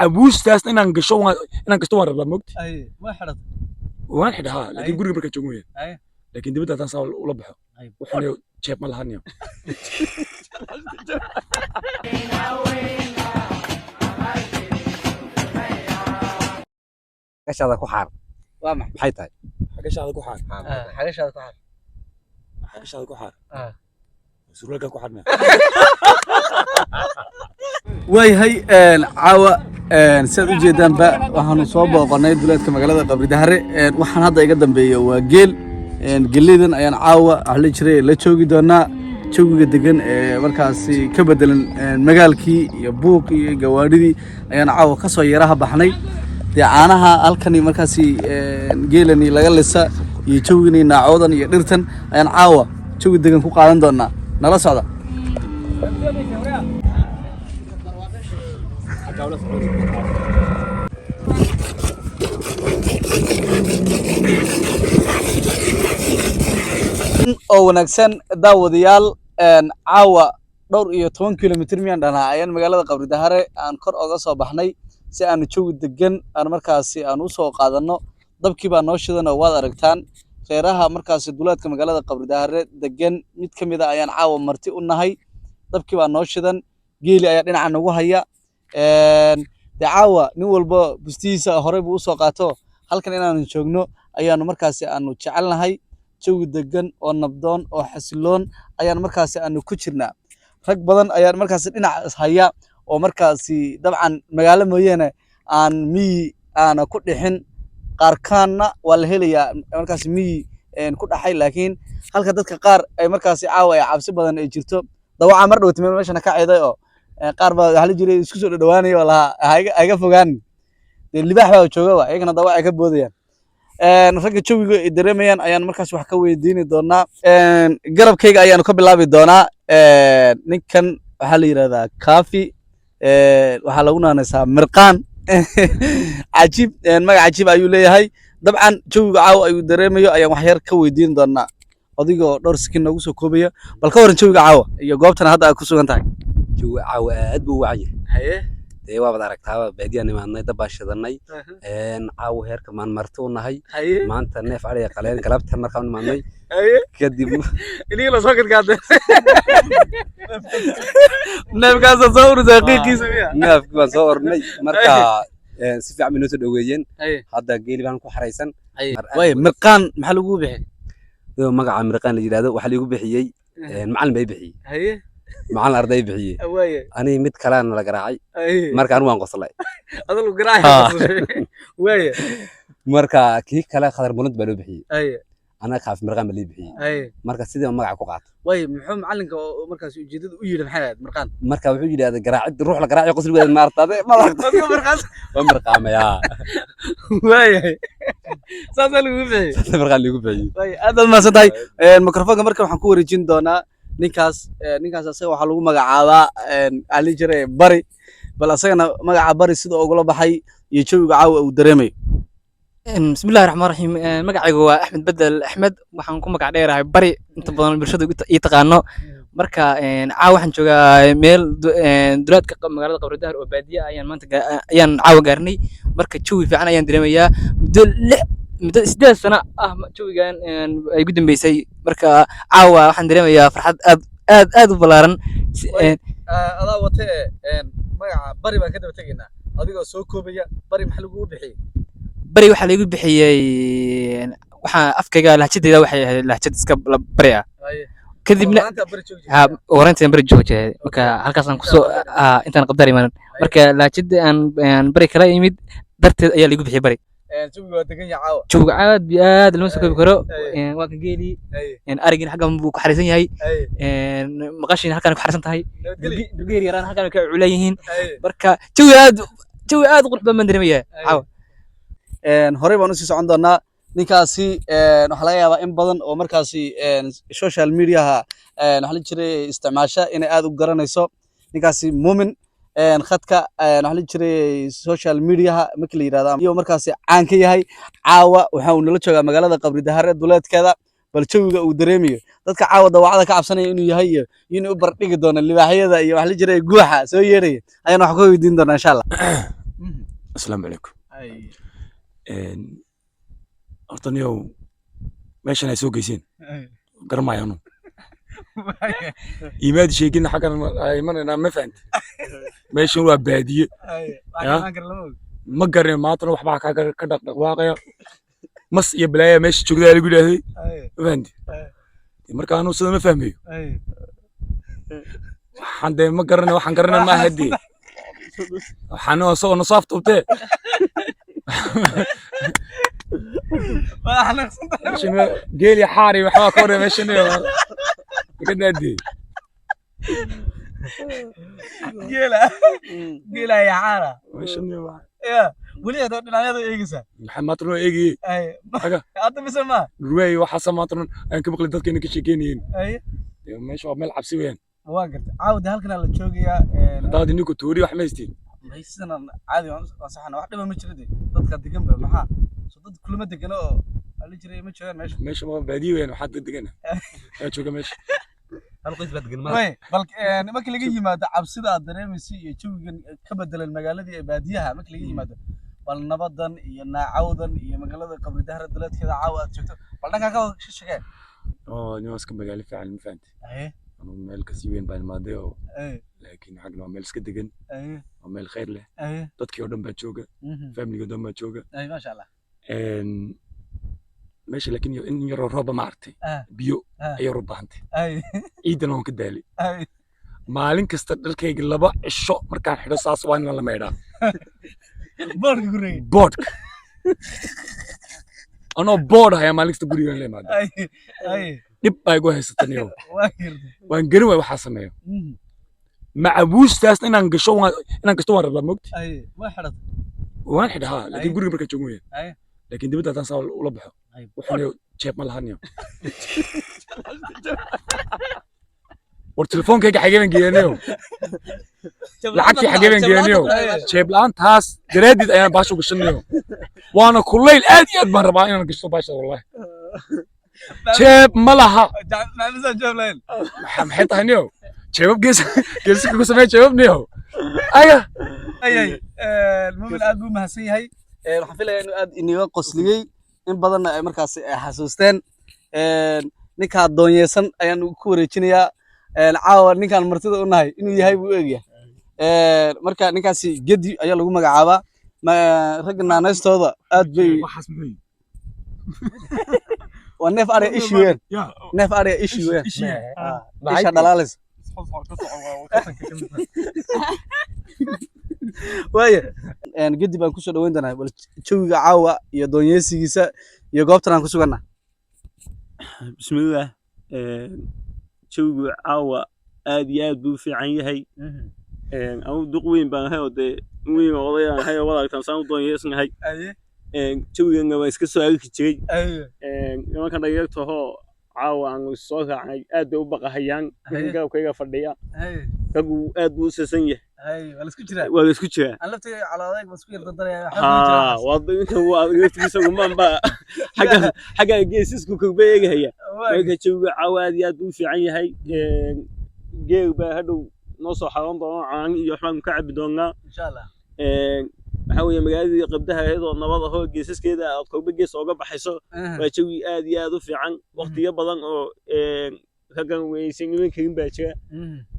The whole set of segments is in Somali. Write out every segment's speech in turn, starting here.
عبوستاس إن أنقشوا إن أنقشوا ربلا موت أي ما حرت واحد ها لكن قولي بركة جمهورية أي لكن دي بدها تنسى ولبحه وحنا شيب مالهانيا ايش هذا كحار وامح حيتاي حاجة هذا كحار حاجة هذا كحار حاجة هذا كحار سرور لك كحار ما ويهي caawa sida u jeedaanba waxaanu soo booqanay duleedka magaalada Qabri Dahare waxaan hadda iga dambeeyo waa geel gelidan ayaan caawa ahli jiray la joogi doonaa jawiga degan ee markaasi ka bedelan magaalkii iyo buuq iyo gawaadhidii ayaan caawa ka soo yaraha baxnay caanaha halkan markaasi geelani laga lisa iyo jawigani naacoodan iyo dhirtan ayaan caawa jawi degan ku qaadan doonaa nala socda oo wanaagsan daawadayaal caawa dhowr iyo 10 kilomitir miyaan dhanaa ayaan magaalada Qabri Dahare aan kor uga soo baxnay si aan jawi degan aan markaasi aan u soo qaadano dabkii baa noo shidan oo waad aragtaan kheyraha markaasi duleedka magaalada Qabri Dahare degan mid kamid ah ayaan caawa marti u nahay dabkii baa noo shidan geeli ayaa dhinaca nagu haya caawa nin walba bustiisa hore buu soo qaato halkan inaan joogno ayaanu markaasi aanu jecelnahay jawi degan oo nabdoon oo xasiloon ayaan markaasi aanu ku jirnaa rag badan ayaan markaasi dhinac haya oo markaasi dabcan magaalo mooyane aan mii aan ku dhixin qaarkaana waa la helayaa markaasi mii ku dhaxay laakiin halka dadka qaar ay markaasi caawa ay cabsi badan ay jirto dawaca mar dhowtay meeshana ka ciiday oo qaar baa waxa la jiray isku soo dhawaanay wala ayaga fogaan libaax baa jooga waa ayagana dawaca ka boodayaan ragga jawiga ay dareemayaan ayaan markaas wax ka weydiin doonaa garabkayga ayaan ka bilaabi doonaa ninkan waxa la yiraahdaa Kaafi waxa lagu naanaysaa Mirqaan cajiib magac cajiib ayuu leeyahay dabcan jawiga caaw ayuu dareemayo ayaan wax yar ka weydiin doonaa adigoo dhowr sakin nagu soo koobaya bal ka waran jawiga caawa iyo goobtan hadda aad ku sugan tahay jawi caawa aad buu wacay haye dee waa aragtaa baadiyan imaanay daba shidanay caawa heerka maan marti u nahay maanta neef ariga qaleen galabta markaan imaanay kadib inii la soo gadgaade neefkaas soo urday qiiqiisa neef baan soo ornay marka si fiican inoo soo dhaweeyeen hadda geeli baan ku xareysan way Mirqaan maxaa lagu bixiyay magaca Mirqaan la yiraahdo waxa lagu bixiyay macallin bay bixiyay macallin arday bixiyay ani mid kale aan la garaacay marka anu waan qoslay adoo garaacay way marka kii kale khadar bulad baa loo bixiyay ana Kaafi Mirqaan baa loo bixiyay marka sidii magaca ku qaato way muxuu macallinka markaas ujeedada u yiri maxay Mirqaan marka wuxuu yiraahday garaacid ruux la garaacay qosligeeda ma artade ma aragtay Mirqaan waa Mirqaamaya way saasa lagu bixiyay Mirqaan lagu bixiyay way aad ma santahay mikrofoonka marka waxaan ku wareejin doonaa ninkaas asaga waxa lagu magacaabaa ali jire bari bal asagana magaca bari sida ugu la baxay iyo jawiga caawa uu dareemayo bismillaahir rahmaanir rahiim magacaygu waa Axmed Bedel Axmed waxaan ku magac dheerahay bari inta badan bulshada ii taqaano marka caawa waxaan joogaa meel duleedka magaalada Qabri Dahare oo baadiya ayaan maanta caawa gaarnay marka jawi fiican ayaan dareemayaa muddo 8 sano ah jawigan ay ugu dambeysay marka caawa waxaan dareemayaa farxad aad u balaaran adaa watee magaca bari baan ka daba tageynaa adigoo soo koobaya bari maxaa lagu bixiyay bari waxa lagu bixiyay waxa afkayga lahjadeeda waxay ahayd lahjad iska bari ah kadibna warantaan bari joogay marka halkaas aan ku soo intaan qabdar iman marka lahjada aan bari kala imid darteed ayaa lagu bixiyay bari jawiga waa degan yahay jawiga aad lama soo koobi karo waa ka geeli arigina xaggan buu ku xariisan yahay maqashina halkan ku xariisan tahay geeli yaraan halkan ka culayeen marka jawi aad qurux badan dareemaya caawa hore baan u sii socon doonaa ninkaasi waxa laga yaabaa in badan oo markaasi social media-ha waxa la jiray isticmaasha inay aad u garanayso ninkaasi Muumin khadka waxa la jiray social media-ha markii la yiraahdo iyo markaasi caan ka yahay caawa waxa uu nala joogaa magaalada Qabri Dahare duleedkeeda bal jawiga uu dareemayo dadka caawa dawacada ka cabsanaya inuu yahay iyo inuu u bardhigi doono libaaxyada iyo waxa la jiray guuxa soo yeeray ayaan wax ka weydiin doonaa insha Allah السلام عليكم horta niyow meeshan ay soo geyseen garmaayo anu iimaad sheegin xagan ay manayna ma fahanti meeshan waa baadiye ma garan maanta waxba ka dhaqdhaqaaqaya mas iyo balaaya meesha joogda lagu yiraahday ma fahanti marka anu sida ma fahmayo waxaan de ma garanay waxaan garanay ma hadii waxaan soo nasaafto ubtee geeli xaari waxaa ka hore meeshan ka naadi geela ya xaara meeshan ya wali hada dhinacyada eegaysa maxamed roo eegi aga hadda bisama ruway waxa samaatran aan ka maqlay dadkeena ka sheekeynayeen meesha waa meel cabsi weyn waa garta caawda halkan la joogayaa dad inuu ku toori wax meestiin sidana caadi waan saxana wax dhiba ma jirade dadka degan ba maxaa soo dad kulma degan oo ali jiray ma joogaan meesha ma baadiye weyn waxa degan ee jooga meesha hal qoys bad degan ma bal markii laga yimaado cabsida aad dareemaysi iyo jawigan ka bedelan magaaladii ee baadiyaha markii laga yimaado bal nabadan iyo naacawdan iyo magaalada qabri dahra dalaadkeeda caawa aad joogto bal dhanka ka shaqeen oo nimaska magaalo fiican ma fahanti meel ka sii weyn baan maaday oo laakiin xagna waa meel iska degan waa meel khayr leh dadkii oo dhan baa jooga family-ga dhan baa jooga ma sha Allah meesha laakiin in yar roob ma artay biyo ay roob baahantay ciidan oo ka daali maalin kasta dharkayga 2 cisho markaan xidho saas waa in la meedhaa boodka guriga boodka ano bood haya maalin kasta guriga la imaado dib ay go haysataniyo waan garin way waxa sameeyo macabuustaas inaan gasho waan rabaa mogti waan xidhaa laakiin guriga marka joogo laakiin dibadda tan saa ula baxo waxaan jeeb ma lahayn war telefonkayga xageeban geeyanayo lacagtii xageeban geeyanayo jeeb la'aantaas dareedid ayaan baasho gashanayo waana kuleyl aad iyo aad baan rabaa inaan gasho baasha wallahi jeeb ma laha maxay tahay niyo jeebab gees ku sameey jeebab niyo aya mumin aad buu mahadsan yahay waxaan filayaa inuu aad iniga qosliyay in badan ay markaas xasuusteen ninka doonyeysan ayaan ku wareejinayaa caawa ninkan martida u nahay inuu yahay buu eegyahay marka ninkaasi gedi ayaa lagu magacaabaa ragga naanaystooda aad bay waa neef ariga ishi weyn neef ariga ishi weyn isha dhalaalis waaye gedi baan kusoo dhaweyn doonaa bal jawiga caawa iyo doonyeysigiisa iyo goobtan aan ku suganna bismillah jawigu caawa aad iyo aad buu fiican yahay anu duq weyn baan ahay oo dee weyn odayaan ahay oo wadaagtaan saan u doonyeysnahay jawigana waa iska soo arki jiray nimankan dhalinyartahoo caawa aan soo raacnay aad bay u baqahayaan garabkayga fadhiya ragu aad buu u sasan yahay waa la isku jiraa xagga geesisku kogba eegahaya marka jawiga caawa aad iyo aad buu u fiican yahay geel baa hadhow noo soo xaroon doona caani iyo waxbaan ka cabi doonaa waxaa weeye magaaladii qabdaha iyadoo nabad ahoo geesaskeeda aad kogba gees ooga baxayso waa jawi aad iyo aad u fiican waqtiyo badan oo raggan weysan iman karin baa jira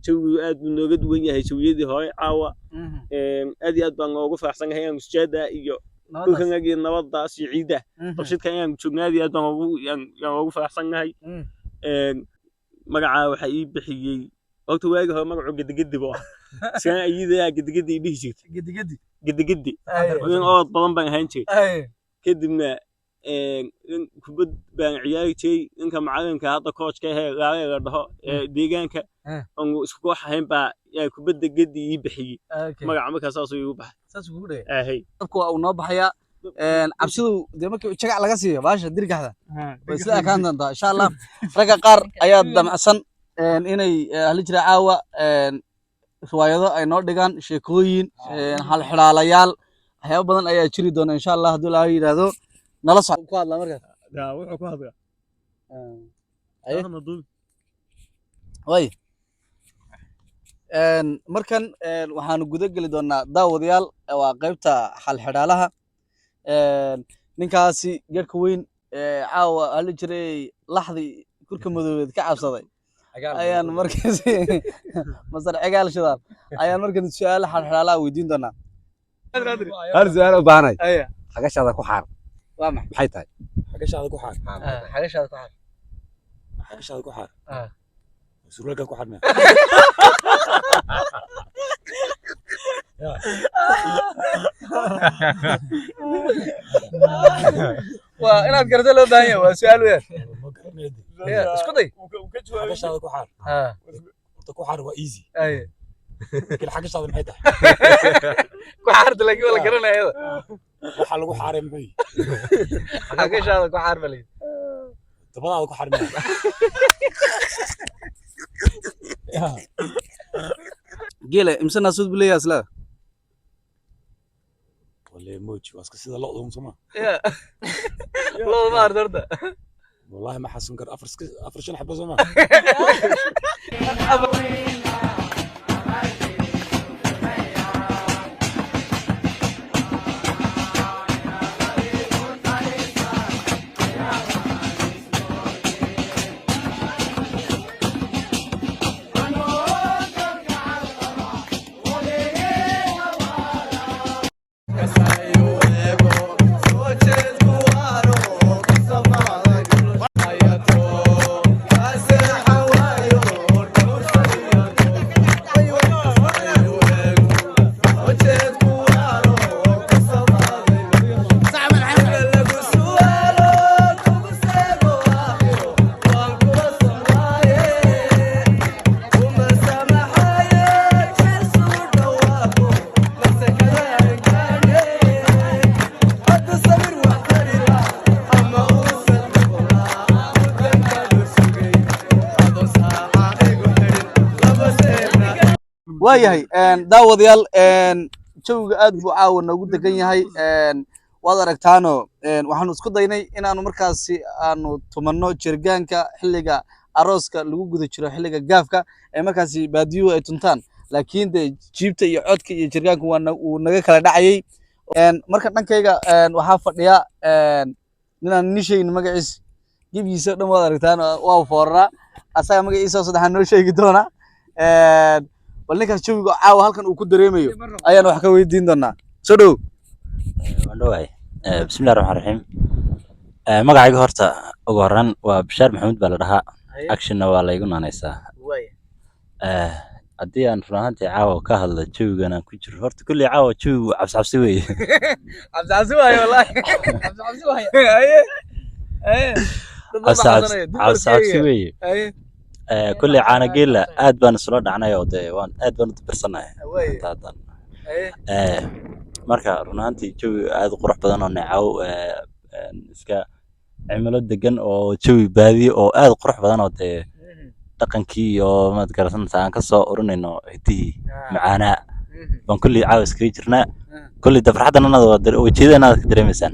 jawigu aad buu nooga duwan yahay jawiyadii hore caawa aad iyo aad baan noogu faraxsan yahay inaan sujaada iyo dhulkan iyo nabadaas iyo ciidda qabshidka inaan joogno aad iyo aad baan noogu faraxsan yahay magacaa waxaa ii bixiyey waqti waagi hore magacu gedigedi buu ah iskaan ayidaya gedigedi ii dhihi jirtay gedigedi in ood badan baan ahaan jiray kadibna kubad baan ciyaari jiray ninka macalinka hadda coachka ahee laale la dhaho deegaanka aan isku koox ahayn baa kubadda gedi ii bixiyey magaca markaa saasuu iigu baxay dabku waa uu noo baxayaa cabsidu dee markii jagac laga siiyo baasha dirgaxda way isla ekaan doontaa insha allah ragga qaar ayaa damacsan inay hali jira caawa riwaayado ay noo dhigaan sheekooyin halxidhaalayaal waxyaabo badan ayaa jiri doona insha allah haddii la yidhaahdo nala soc ku hadla markaas wuxuu ku hadlaa way markan waxaanu guda geli doonaa daawadayaal waa qaybta xalxidhaalaha ninkaasi geedka weyn caawa hali jiray laxdii kurka madoobeed ka cabsaday ayaan markaasi masar cigaal shidaan ayaan markan su'aalo xalxidhaalaha weydiin doonaa hal su'aal u baahnay xagashaada ku xaar waa maxay tahay xagashaada ku xaar xagashaada ku xaar xagashaada ku xaar surwaalka ku xaar waa inaad garto loo baahan yahay waa su'aal weyn isku day xagashaada ku xaar horta ku xaar waa easy laakiin xagashaada maxay tahay ku xaarta laakiin wala garanaya waxa lagu xaaray muxuu xagashaada ku xaar balay dabadaada ku xaar geela imsa naasud buu leeyahay isla wala moji waa iska sida lo'da umsama lo'da ma ardarta wallahi ma xasun kar afar shan xabba soma waayahay daawadayaal jawiga aad buu caawa noogu degan yahay waad aragtaano waxaanu isku daynay inaanu markaasi aanu tumanno jirgaanka xilliga arooska lagu guda jiro xilliga gaafka ee markaasi baadiyuhu ay tuntaan laakiin de jiibta iyo codka iyo jirgaanku uu naga kala dhacayay marka dhankayga waxaa fadhiya ninaan nishayn magaciis gebigiisa dhan waad aragtaan waa foorara asaga magaciisa saddexaan noo sheegi doona bal ninkaas jawiga caawa halkan uu ku dareemayo ayaan wax ka weydiin doonaa soo dhow wandhowaay bismillahi raxmaan raxiim magacayga horta ugu horaan waa Bishaar Maxamuud baa la dhahaa actionna waa laygu naanaysaa haddii aan run ahaantii caawa ka hadlo jawigan aan ku jiro horta kulley caawa jawigu cabsicabsi weeye cabsicabsi waaye wallaahi cabsicabsi waaye cabsicabsi weeye كل عانا قيل آد بان سلون عنايا ودي وان آد بان تبرسنا تادان marka runaantii jawi aad u qurux badan oo neecaw iska cimilo degan oo jawi baadi oo aad u qurux badan oo dhaqankii iyo maad garanaysaa aan ka soo urinayno hidii macaana baan kulli caaw iskaga jirnaa kulli farxadana wada wajeedana ka dareemaysan